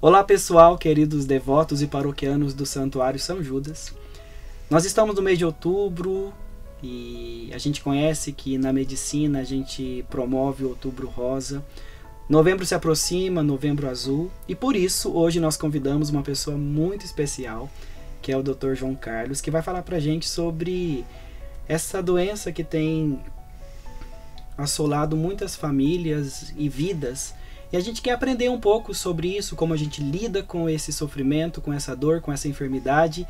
Olá pessoal, queridos devotos e paroquianos do Santuário São Judas. Nós estamos no mês de outubro e a gente conhece que na medicina a gente promove o Outubro Rosa. Novembro se aproxima, Novembro Azul, e por isso hoje nós convidamos uma pessoa muito especial, que é o Dr. João Carlos, que vai falar pra gente sobre essa doença que tem assolado muitas famílias e vidas. E a gente quer aprender um pouco sobre isso, como a gente lida com esse sofrimento, com essa dor, com essa enfermidade.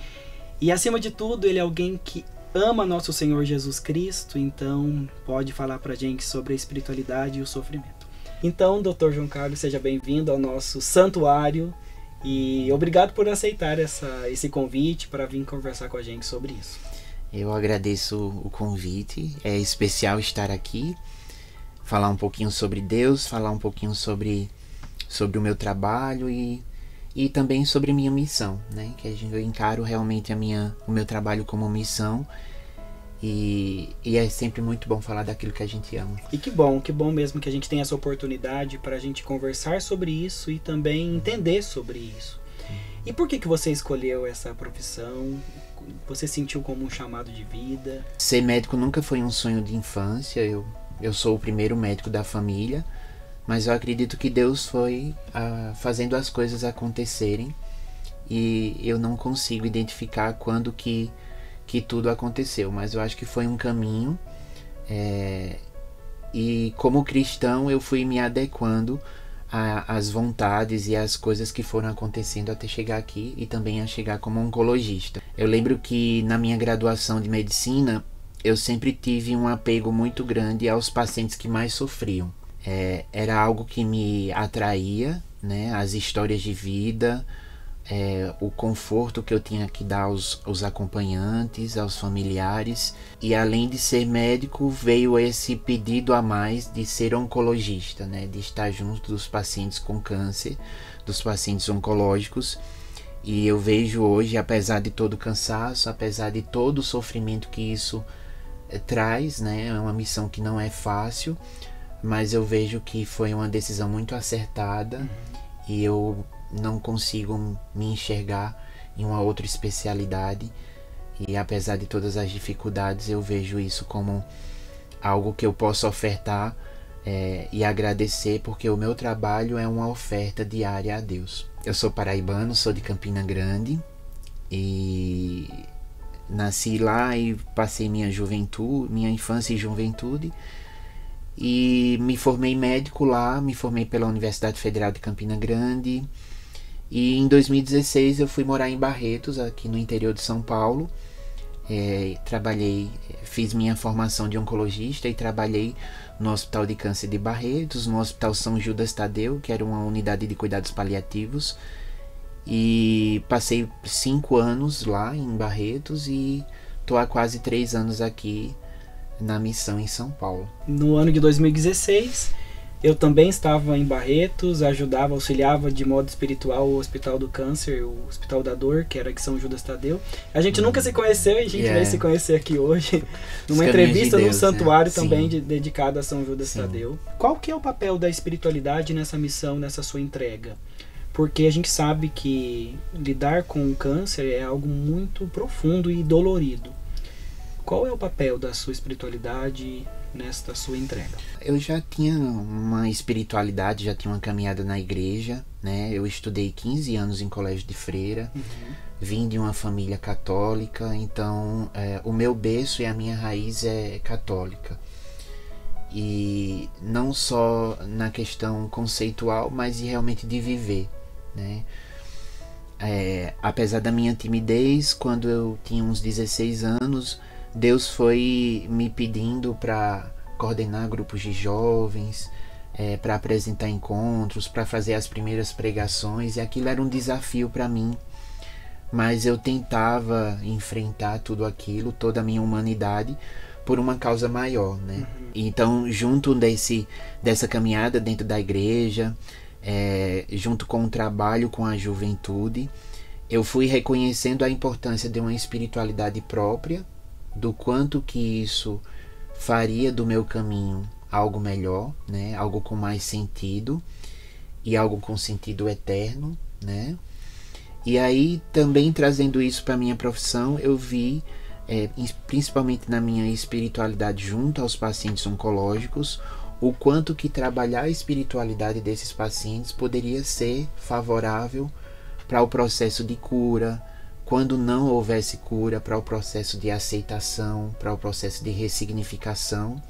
E acima de tudo, ele é alguém que ama nosso Senhor Jesus Cristo, então pode falar pra gente sobre a espiritualidade e o sofrimento. Então, Dr. João Carlos, seja bem-vindo ao nosso santuário e obrigado por aceitar esse convite para vir conversar com a gente sobre isso. Eu agradeço o convite, é especial estar aqui, falar um pouquinho sobre Deus, falar um pouquinho sobre o meu trabalho e também sobre minha missão, né? Que eu encaro realmente o meu trabalho como missão e é sempre muito bom falar daquilo que a gente ama. E que bom mesmo que a gente tenha essa oportunidade para a gente conversar sobre isso e também entender sobre isso. E por que você escolheu essa profissão? Você sentiu como um chamado de vida? Ser médico nunca foi um sonho de infância, eu sou o primeiro médico da família, mas eu acredito que Deus foi fazendo as coisas acontecerem e eu não consigo identificar quando que tudo aconteceu, mas eu acho que foi um caminho e como cristão eu fui me adequando às vontades e às coisas que foram acontecendo até chegar aqui e também a chegar como oncologista. Eu lembro que na minha graduação de medicina eu sempre tive um apego muito grande aos pacientes que mais sofriam. Era algo que me atraía, né? As histórias de vida, o conforto que eu tinha que dar aos acompanhantes, aos familiares. E além de ser médico, veio esse pedido a mais de ser oncologista, né? De estar junto dos pacientes com câncer, dos pacientes oncológicos. E eu vejo hoje, apesar de todo o cansaço, apesar de todo o sofrimento que isso traz, né? É uma missão que não é fácil, mas eu vejo que foi uma decisão muito acertada e eu não consigo me enxergar em uma outra especialidade e apesar de todas as dificuldades eu vejo isso como algo que eu posso ofertar e agradecer, porque o meu trabalho é uma oferta diária a Deus. Eu sou paraibano, sou de Campina Grande e nasci lá e passei minha infância e juventude e me formei médico lá, me formei pela Universidade Federal de Campina Grande e em 2016 eu fui morar em Barretos, aqui no interior de São Paulo. Fiz minha formação de oncologista e trabalhei no Hospital de Câncer de Barretos, no Hospital São Judas Tadeu, que era uma unidade de cuidados paliativos. E passei 5 anos lá em Barretos e estou há quase 3 anos aqui na missão em São Paulo. No ano de 2016, eu também estava em Barretos, auxiliava de modo espiritual o Hospital do Câncer, o Hospital da Dor, que era aqui São Judas Tadeu. A gente nunca se conheceu e a gente vai se conhecer aqui hoje, numa entrevista num santuário também dedicado a São Judas Tadeu. Qual que é o papel da espiritualidade nessa missão, nessa sua entrega? Porque a gente sabe que lidar com o câncer é algo muito profundo e dolorido. Qual é o papel da sua espiritualidade nesta sua entrega? Eu já tinha uma espiritualidade, já tinha uma caminhada na igreja, né? Eu estudei 15 anos em colégio de freira, vim de uma família católica, então o meu berço e a minha raiz é católica. E não só na questão conceitual, mas realmente de viver, né? Apesar da minha timidez, quando eu tinha uns 16 anos, Deus foi me pedindo para coordenar grupos de jovens, para apresentar encontros, para fazer as primeiras pregações, e aquilo era um desafio para mim, mas eu tentava enfrentar tudo aquilo, toda a minha humanidade, por uma causa maior, né? Então, junto dessa caminhada dentro da igreja, junto com o trabalho com a juventude, eu fui reconhecendo a importância de uma espiritualidade própria, do quanto que isso faria do meu caminho algo melhor, né? Algo com mais sentido e algo com sentido eterno, né? E aí, também trazendo isso para minha profissão, eu vi, principalmente na minha espiritualidade junto aos pacientes oncológicos, o quanto que trabalhar a espiritualidade desses pacientes poderia ser favorável para o processo de cura, quando não houvesse cura, para o processo de aceitação, para o processo de ressignificação,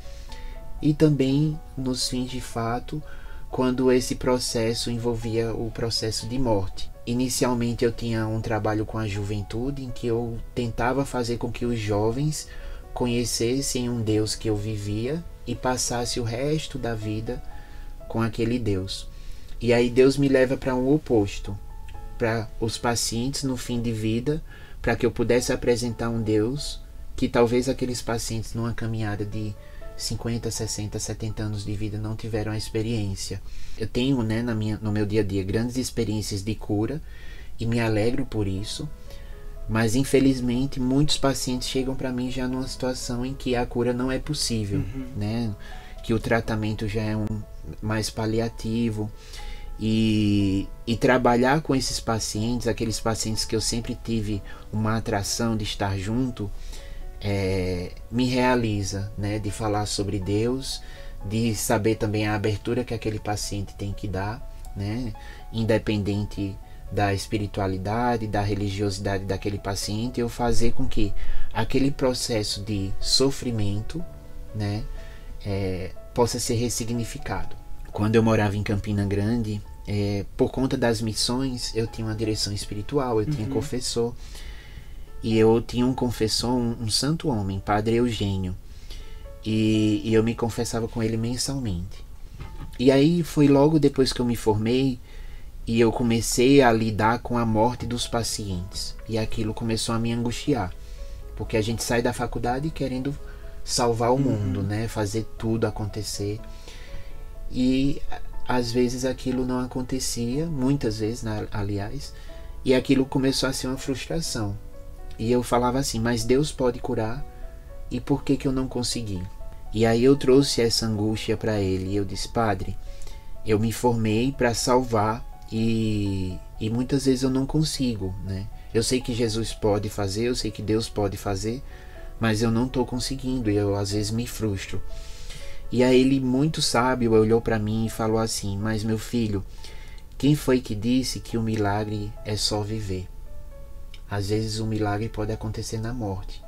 e também nos fins de fato, quando esse processo envolvia o processo de morte. Inicialmente eu tinha um trabalho com a juventude, em que eu tentava fazer com que os jovens conhecessem um Deus que eu vivia e passasse o resto da vida com aquele Deus. E aí Deus me leva para um oposto, para os pacientes no fim de vida, para que eu pudesse apresentar um Deus que talvez aqueles pacientes numa caminhada de 50, 60, 70 anos de vida não tiveram a experiência. Eu tenho, né, no meu dia a dia grandes experiências de cura e me alegro por isso, mas infelizmente muitos pacientes chegam para mim já numa situação em que a cura não é possível, né? Que o tratamento já é mais paliativo. E trabalhar com esses pacientes, aqueles pacientes que eu sempre tive uma atração de estar junto, me realiza, né? De falar sobre Deus, de saber também a abertura que aquele paciente tem que dar, né? Independente da espiritualidade, da religiosidade daquele paciente, eu fazer com que aquele processo de sofrimento, né, possa ser ressignificado. Quando eu morava em Campina Grande, por conta das missões, eu tinha uma direção espiritual, eu tinha confessor, e eu tinha um confessor, um santo homem, Padre Eugênio, e eu me confessava com ele mensalmente. E aí foi logo depois que eu me formei, e eu comecei a lidar com a morte dos pacientes, e aquilo começou a me angustiar, porque a gente sai da faculdade querendo salvar o mundo, né, fazer tudo acontecer, e às vezes aquilo não acontecia, muitas vezes, aliás, e aquilo começou a ser uma frustração. E eu falava assim, mas Deus pode curar, e por que eu não consegui? E aí eu trouxe essa angústia para ele, e eu disse, Padre, eu me formei para salvar, e muitas vezes eu não consigo, né? Eu sei que Jesus pode fazer, eu sei que Deus pode fazer, mas eu não estou conseguindo, e eu às vezes me frustro. E aí ele, muito sábio, olhou para mim e falou assim, mas meu filho, quem foi que disse que o milagre é só viver? Às vezes o milagre pode acontecer na morte.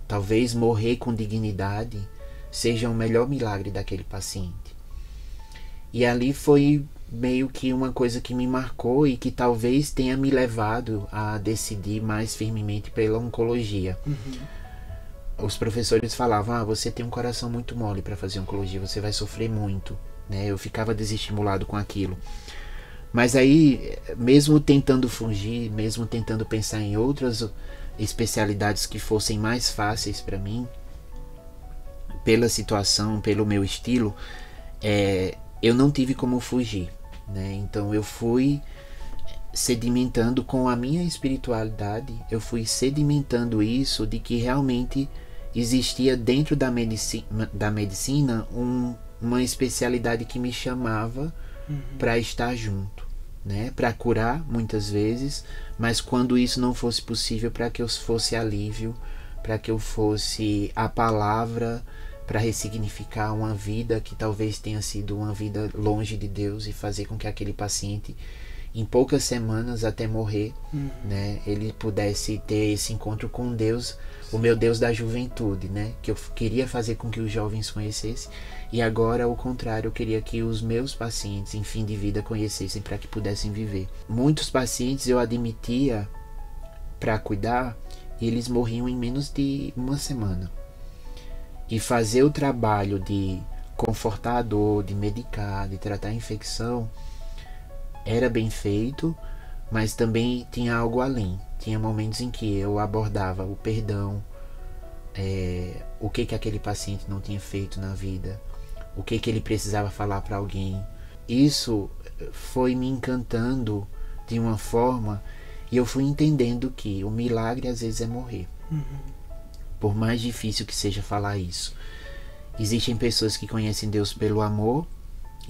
Talvez morrer com dignidade seja o melhor milagre daquele paciente. E ali foi meio que uma coisa que me marcou e que talvez tenha me levado a decidir mais firmemente pela oncologia. Os professores falavam, você tem um coração muito mole para fazer oncologia, você vai sofrer muito, né? Eu ficava desestimulado com aquilo. Mas aí, mesmo tentando fugir, mesmo tentando pensar em outras especialidades que fossem mais fáceis para mim, pela situação, pelo meu estilo, eu não tive como fugir, né? Então eu fui sedimentando com a minha espiritualidade, eu fui sedimentando isso de que realmente existia dentro da medicina uma especialidade que me chamava para estar junto, né? Para curar muitas vezes, mas quando isso não fosse possível, para que eu fosse alívio, para que eu fosse a palavra para ressignificar uma vida que talvez tenha sido uma vida longe de Deus e fazer com que aquele paciente, em poucas semanas até morrer, né, ele pudesse ter esse encontro com Deus, o meu Deus da juventude, né, que eu queria fazer com que os jovens conhecessem, e agora ao contrário, eu queria que os meus pacientes em fim de vida conhecessem para que pudessem viver. Muitos pacientes eu admitia para cuidar e eles morriam em menos de uma semana. E fazer o trabalho de confortar a dor, de medicar, de tratar a infecção, era bem feito, mas também tinha algo além. Tinha momentos em que eu abordava o perdão, o que aquele paciente não tinha feito na vida, o que ele precisava falar para alguém. Isso foi me encantando de uma forma, e eu fui entendendo que o milagre às vezes é morrer. Por mais difícil que seja falar isso. Existem pessoas que conhecem Deus pelo amor,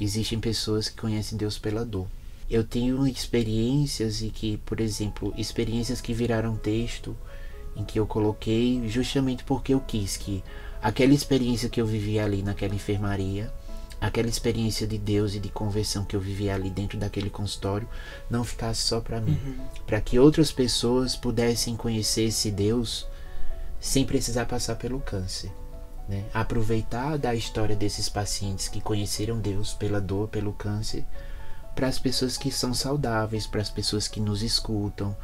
existem pessoas que conhecem Deus pela dor. eu tenho experiências e que, por exemplo, experiências que viraram texto, em que eu coloquei justamente porque eu quis que aquela experiência que eu vivi ali naquela enfermaria, aquela experiência de Deus e de conversão que eu vivi ali dentro daquele consultório, não ficasse só para mim, para que outras pessoas pudessem conhecer esse Deus sem precisar passar pelo câncer, né? Aproveitar da história desses pacientes que conheceram Deus pela dor, pelo câncer, para as pessoas que são saudáveis, para as pessoas que nos escutam,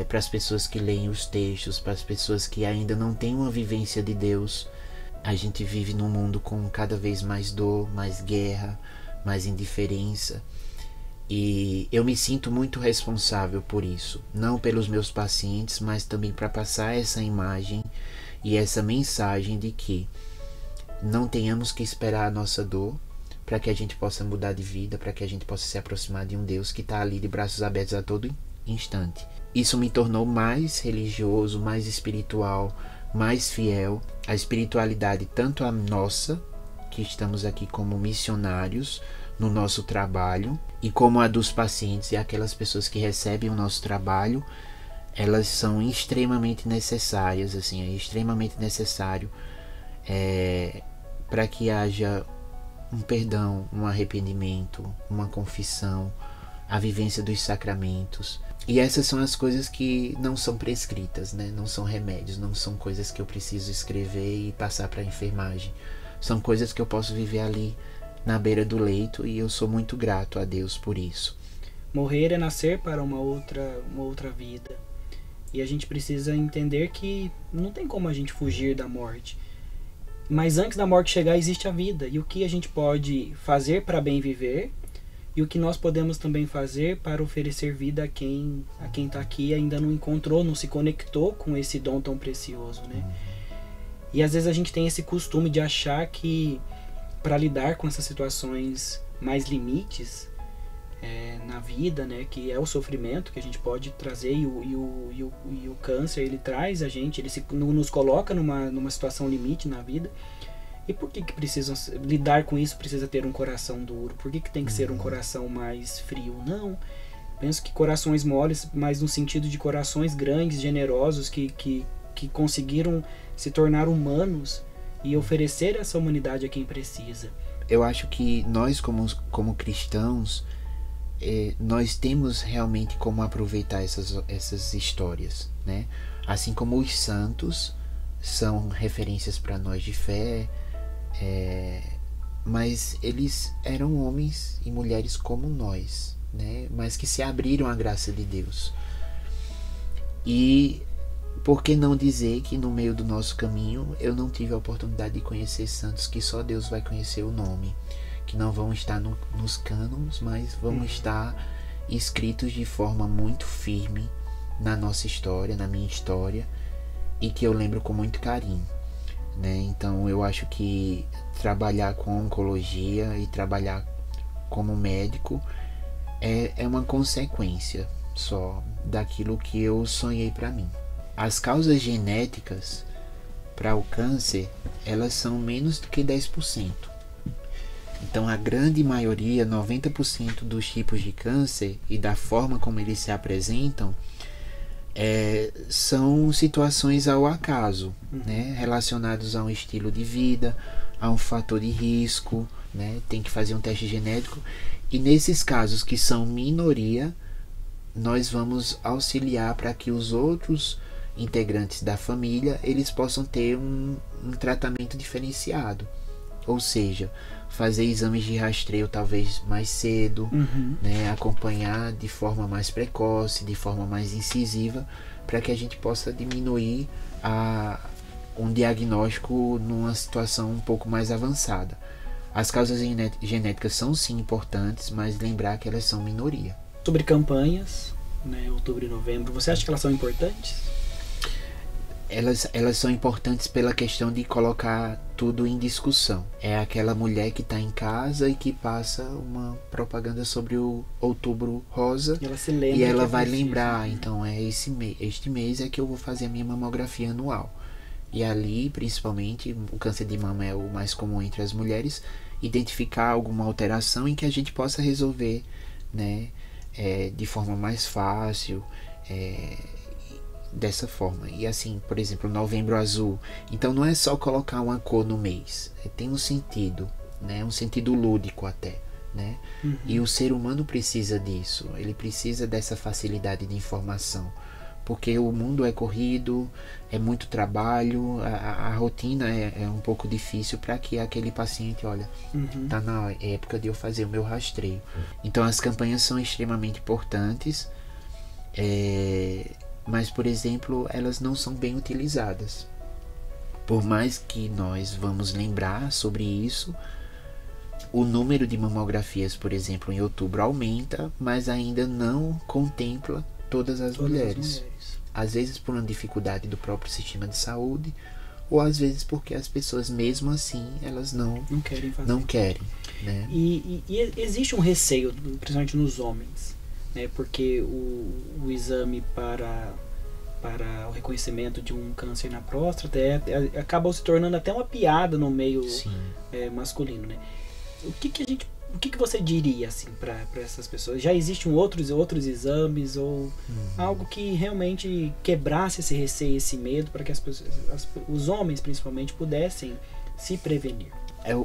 para as pessoas que leem os textos, para as pessoas que ainda não têm uma vivência de Deus. A gente vive num mundo com cada vez mais dor, mais guerra, mais indiferença. E eu me sinto muito responsável por isso. Não pelos meus pacientes, mas também para passar essa imagem e essa mensagem de que não tenhamos que esperar a nossa dor para que a gente possa mudar de vida, para que a gente possa se aproximar de um Deus que está ali de braços abertos a todo instante. Isso me tornou mais religioso, mais espiritual, mais fiel. A espiritualidade, tanto a nossa, que estamos aqui como missionários no nosso trabalho, e como a dos pacientes e aquelas pessoas que recebem o nosso trabalho, elas são extremamente necessárias, assim, é extremamente necessário para que haja um perdão, um arrependimento, uma confissão, a vivência dos sacramentos. E essas são as coisas que não são prescritas, né? Não são remédios, não são coisas que eu preciso escrever e passar para a enfermagem. São coisas que eu posso viver ali na beira do leito, e eu sou muito grato a Deus por isso. Morrer é nascer para uma outra vida. E a gente precisa entender que não tem como a gente fugir da morte. Mas antes da morte chegar, existe a vida. E o que a gente pode fazer para bem viver, e o que nós podemos também fazer para oferecer vida a quem está aqui e ainda não encontrou, não se conectou com esse dom tão precioso, né? E às vezes a gente tem esse costume de achar que para lidar com essas situações mais limites na vida, né, que é o sofrimento que a gente pode trazer, e o câncer, ele traz a gente, ele nos coloca numa situação limite na vida. E por que precisam lidar com isso? Precisa ter um coração duro? Por que tem que ser um coração mais frio? Não. Penso que corações moles, mas no sentido de corações grandes, generosos, que conseguiram se tornar humanos e oferecer essa humanidade a quem precisa. Eu acho que nós, como cristãos, nós temos realmente como aproveitar essas histórias, né? Assim como os santos são referências para nós de fé, mas eles eram homens e mulheres como nós, né? Mas que se abriram à graça de Deus. E por que não dizer que no meio do nosso caminho eu não tive a oportunidade de conhecer santos que só Deus vai conhecer o nome, que não vão estar nos cânones, mas vão estar escritos de forma muito firme na nossa história, na minha história, e que eu lembro com muito carinho, né? Então eu acho que trabalhar com oncologia e trabalhar como médico é uma consequência só daquilo que eu sonhei para mim. As causas genéticas para o câncer, elas são menos do que 10%. Então a grande maioria, 90% dos tipos de câncer e da forma como eles se apresentam, são situações ao acaso, né? Relacionados a um estilo de vida, a um fator de risco, né? Tem que fazer um teste genético, e nesses casos que são minoria, nós vamos auxiliar para que os outros integrantes da família eles possam ter um tratamento diferenciado, ou seja, fazer exames de rastreio talvez mais cedo, né? Acompanhar de forma mais precoce, de forma mais incisiva, para que a gente possa diminuir um diagnóstico numa situação um pouco mais avançada. As causas genéticas são sim importantes, mas lembrar que elas são minoria. Sobre campanhas, né, outubro e novembro, você acha que elas são importantes? Elas são importantes pela questão de colocar tudo em discussão. É aquela mulher que está em casa e que passa uma propaganda sobre o Outubro Rosa, e ela se lembra, e ela vai lembrar, então este mês é que eu vou fazer a minha mamografia anual. E ali, principalmente, o câncer de mama é o mais comum entre as mulheres, identificar alguma alteração em que a gente possa resolver né? De forma mais fácil, dessa forma. E assim, por exemplo, Novembro Azul. Então não é só colocar uma cor no mês, tem um sentido, né? Um sentido lúdico até, né? E o ser humano precisa disso, ele precisa dessa facilidade de informação, porque o mundo é corrido, é muito trabalho, a rotina é um pouco difícil para que aquele paciente, olha, tá na época de eu fazer o meu rastreio. Então as campanhas são extremamente importantes, mas, por exemplo, elas não são bem utilizadas. Por mais que nós vamos lembrar sobre isso, o número de mamografias, por exemplo, em outubro aumenta, mas ainda não contempla todas as mulheres. Às vezes por uma dificuldade do próprio sistema de saúde, ou às vezes porque as pessoas, mesmo assim, elas não querem fazer. Não querem, né? E existe um receio, principalmente nos homens, né? Porque o exame para o reconhecimento de um câncer na próstata acaba se tornando até uma piada no meio masculino, né? O que você diria assim para essas pessoas? Já existem outros exames ou algo que realmente quebrasse esse receio, esse medo, para que as pessoas, os homens principalmente, pudessem se prevenir?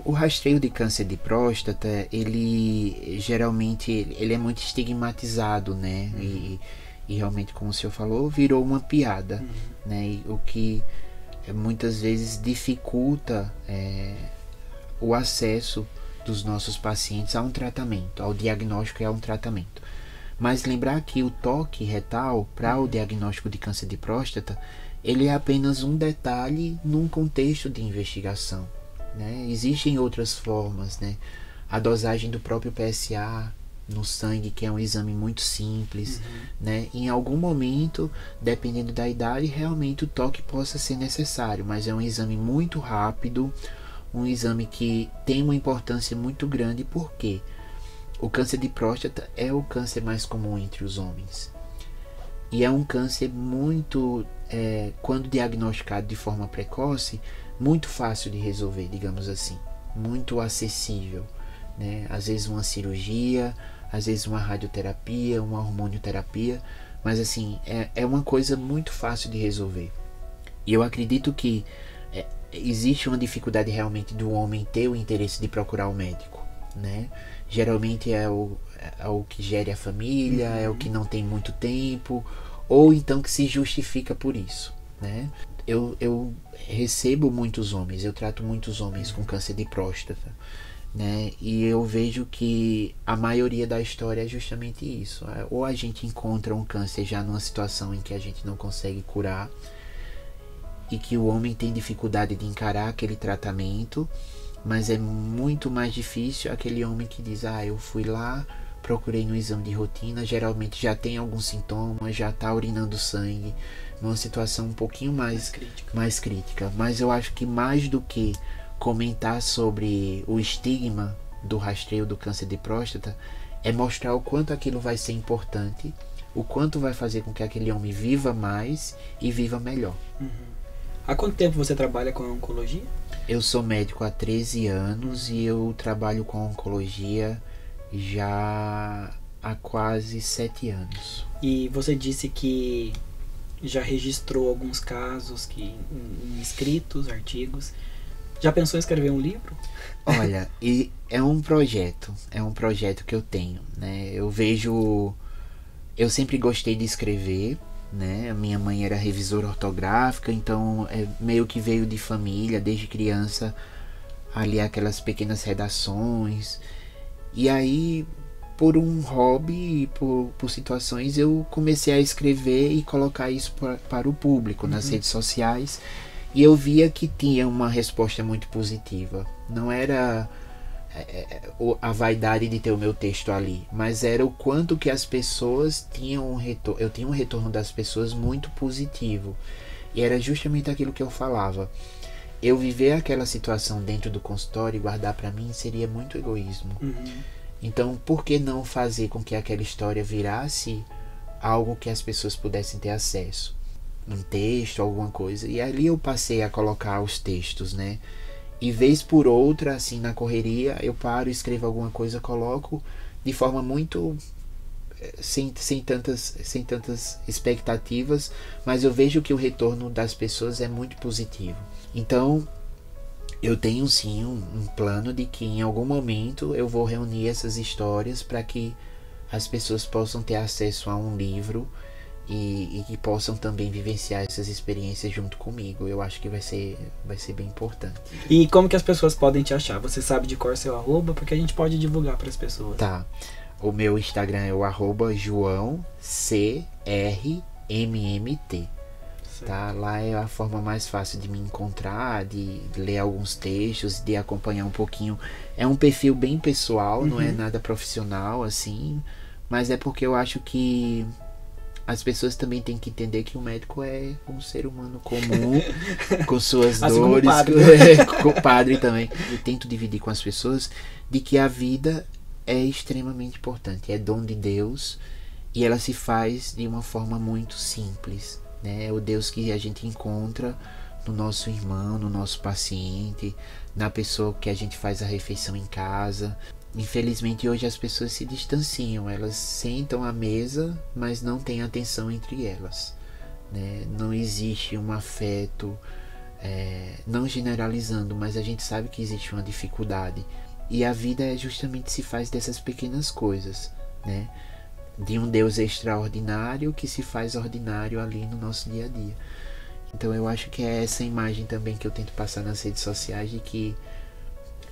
O rastreio de câncer de próstata, ele geralmente ele é muito estigmatizado, né? E realmente, como o senhor falou, virou uma piada, né? E o que muitas vezes dificulta o acesso dos nossos pacientes a um tratamento, ao diagnóstico e a um tratamento. Mas lembrar que o toque retal para o diagnóstico de câncer de próstata, ele é apenas um detalhe num contexto de investigação, né? Existem outras formas, né? A dosagem do próprio PSA no sangue, que é um exame muito simples, né? Em algum momento, dependendo da idade, realmente o toque possa ser necessário, mas é um exame muito rápido, um exame que tem uma importância muito grande, porque o câncer de próstata é o câncer mais comum entre os homens. E é um câncer muito, quando diagnosticado de forma precoce, muito fácil de resolver, digamos assim. Muito acessível, né? Às vezes uma cirurgia, às vezes uma radioterapia, uma hormonioterapia, mas assim, é uma coisa muito fácil de resolver. E eu acredito que existe uma dificuldade realmente do homem ter o interesse de procurar o médico, né? Geralmente é o que gere a família, é o que não tem muito tempo, ou então que se justifica por isso, né? Eu recebo muitos homens, eu trato muitos homens com câncer de próstata, né? E eu vejo que a maioria da história é justamente isso. Ou a gente encontra um câncer já numa situação em que a gente não consegue curar, e que o homem tem dificuldade de encarar aquele tratamento, mas é muito mais difícil aquele homem que diz, eu fui lá, procurei no exame de rotina, geralmente já tem algum sintoma, já está urinando sangue, numa situação um pouquinho mais crítica. Mas eu acho que mais do que comentar sobre o estigma do rastreio do câncer de próstata, é mostrar o quanto aquilo vai ser importante, o quanto vai fazer com que aquele homem viva mais e viva melhor. Há quanto tempo você trabalha com a oncologia? Eu sou médico há 13 anos e eu trabalho com a oncologia já há quase 7 anos. E você disse que já registrou alguns casos em escritos, artigos. Já pensou em escrever um livro? Olha, é um projeto que eu tenho, né? Eu sempre gostei de escrever, né? A minha mãe era revisora ortográfica, então meio que veio de família, desde criança, ali aquelas pequenas redações. E aí, por um hobby e por situações, eu comecei a escrever e colocar isso para o público nas redes sociais. E eu via que tinha uma resposta muito positiva. Não era a vaidade de ter o meu texto ali, mas era o quanto que as pessoas tinham um retorno. Eu tinha um retorno das pessoas muito positivo. E era justamente aquilo que eu falava. Eu viver aquela situação dentro do consultório e guardar para mim seria muito egoísmo. Então, por que não fazer com que aquela história virasse algo que as pessoas pudessem ter acesso? Um texto, alguma coisa. E ali eu passei a colocar os textos, né? E vez por outra, assim, na correria, eu paro, escrevo alguma coisa, coloco de forma muito sem tantas expectativas, mas eu vejo que o retorno das pessoas é muito positivo. Então eu tenho sim um plano de que em algum momento eu vou reunir essas histórias para que as pessoas possam ter acesso a um livro e que possam também vivenciar essas experiências junto comigo. Eu acho que vai ser bem importante. E como que as pessoas podem te achar? Você sabe de cor seu arroba? Porque a gente pode divulgar para as pessoas. Tá. O meu Instagram é o @JoãoCRMMT. Tá? Lá é a forma mais fácil de me encontrar, de ler alguns textos, de acompanhar um pouquinho. É um perfil bem pessoal, não é nada profissional assim, mas é porque eu acho que as pessoas também têm que entender que o médico é um ser humano comum, com suas assim dores, como padre. com o padre também. Eu tento dividir com as pessoas de que a vida é extremamente importante, é dom de Deus e ela se faz de uma forma muito simples, né? É o Deus que a gente encontra no nosso irmão, no nosso paciente, na pessoa que a gente faz a refeição em casa. Infelizmente hoje as pessoas se distanciam, elas sentam à mesa, mas não tem atenção entre elas, né? Não existe um afeto, não generalizando, mas a gente sabe que existe uma dificuldade. E a vida justamente se faz dessas pequenas coisas, né? De um Deus extraordinário que se faz ordinário ali no nosso dia a dia. Então eu acho que é essa imagem também que eu tento passar nas redes sociais, de que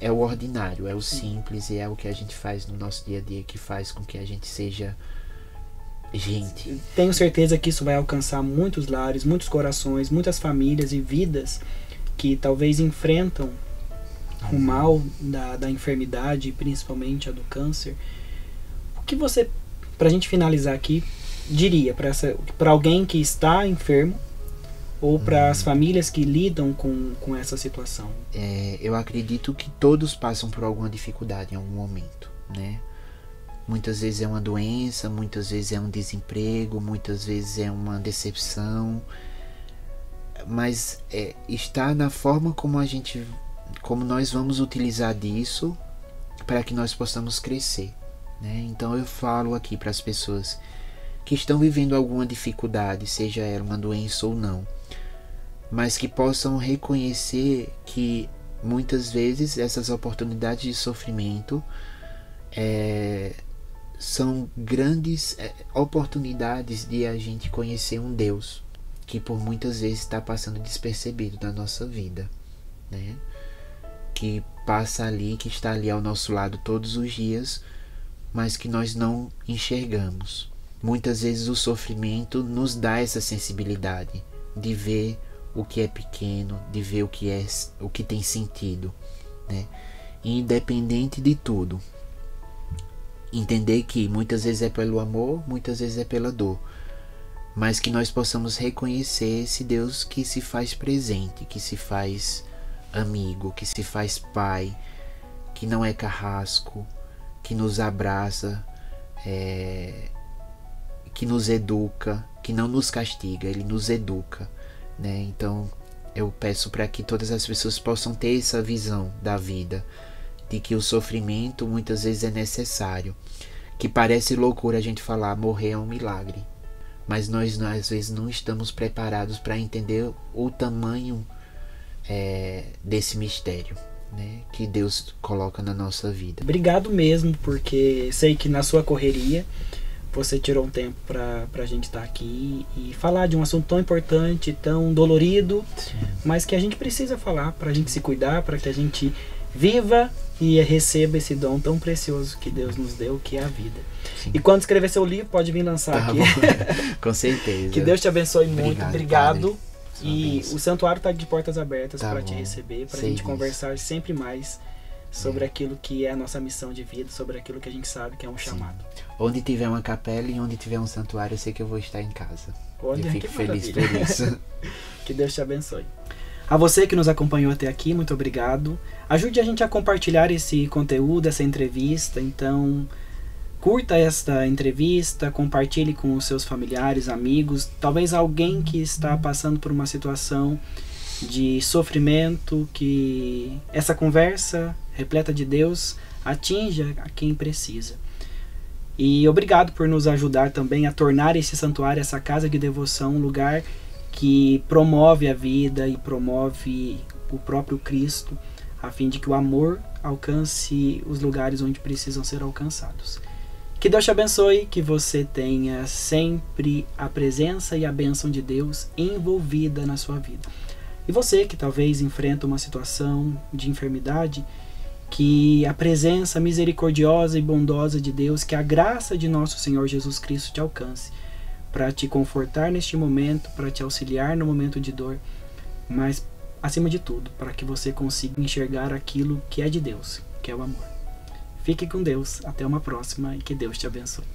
é o ordinário, é o simples e é o que a gente faz no nosso dia a dia que faz com que a gente seja gente. Tenho certeza que isso vai alcançar muitos lares, muitos corações, muitas famílias e vidas que talvez enfrentam o mal da enfermidade, principalmente a do câncer. O que você, pra gente finalizar aqui, diria para alguém que está enfermo ou para as famílias que lidam com essa situação? Eu acredito que todos passam por alguma dificuldade em algum momento, né? Muitas vezes é uma doença, muitas vezes é um desemprego, muitas vezes é uma decepção, mas está na forma como nós vamos utilizar disso para que nós possamos crescer, né? Então eu falo aqui para as pessoas que estão vivendo alguma dificuldade, seja ela uma doença ou não, mas que possam reconhecer que muitas vezes essas oportunidades de sofrimento são grandes oportunidades de a gente conhecer um Deus que por muitas vezes está passando despercebido na nossa vida, né? Que passa ali, que está ali ao nosso lado todos os dias, mas que nós não enxergamos. Muitas vezes o sofrimento nos dá essa sensibilidade de ver o que é pequeno, de ver o que tem sentido, né? E independente de tudo, entender que muitas vezes é pelo amor, muitas vezes é pela dor, mas que nós possamos reconhecer esse Deus que se faz presente, que se faz amigo, que se faz pai, que não é carrasco, que nos abraça, que nos educa, que não nos castiga, ele nos educa, né? Então eu peço para que todas as pessoas possam ter essa visão da vida, de que o sofrimento muitas vezes é necessário, que parece loucura a gente falar morrer é um milagre, mas nós às vezes não estamos preparados para entender o tamanho desse mistério, né, que Deus coloca na nossa vida. Obrigado mesmo, porque sei que na sua correria você tirou um tempo pra gente estar aqui e falar de um assunto tão importante, tão dolorido, sim, mas que a gente precisa falar pra gente se cuidar, para que a gente viva e receba esse dom tão precioso que Deus nos deu, que é a vida. Sim. E quando escrever seu livro, pode vir lançar aqui. Com certeza. Que Deus te abençoe muito. Obrigado. E o santuário está de portas abertas para te receber, para a gente conversar sempre mais sobre aquilo que é a nossa missão de vida, sobre aquilo que a gente sabe que é um chamado. Onde tiver uma capela e onde tiver um santuário, eu sei que eu vou estar em casa. Olha, eu fico feliz por isso. Que Deus te abençoe. A você que nos acompanhou até aqui, muito obrigado. Ajude a gente a compartilhar esse conteúdo, essa entrevista. Então, curta esta entrevista, compartilhe com os seus familiares, amigos, talvez alguém que está passando por uma situação de sofrimento, que essa conversa repleta de Deus atinja a quem precisa. E obrigado por nos ajudar também a tornar esse santuário, essa casa de devoção, um lugar que promove a vida e promove o próprio Cristo, a fim de que o amor alcance os lugares onde precisam ser alcançados. Que Deus te abençoe, que você tenha sempre a presença e a bênção de Deus envolvida na sua vida. E você que talvez enfrenta uma situação de enfermidade, que a presença misericordiosa e bondosa de Deus, que a graça de nosso Senhor Jesus Cristo te alcance, para te confortar neste momento, para te auxiliar no momento de dor, mas acima de tudo, para que você consiga enxergar aquilo que é de Deus, que é o amor. Fique com Deus, até uma próxima e que Deus te abençoe.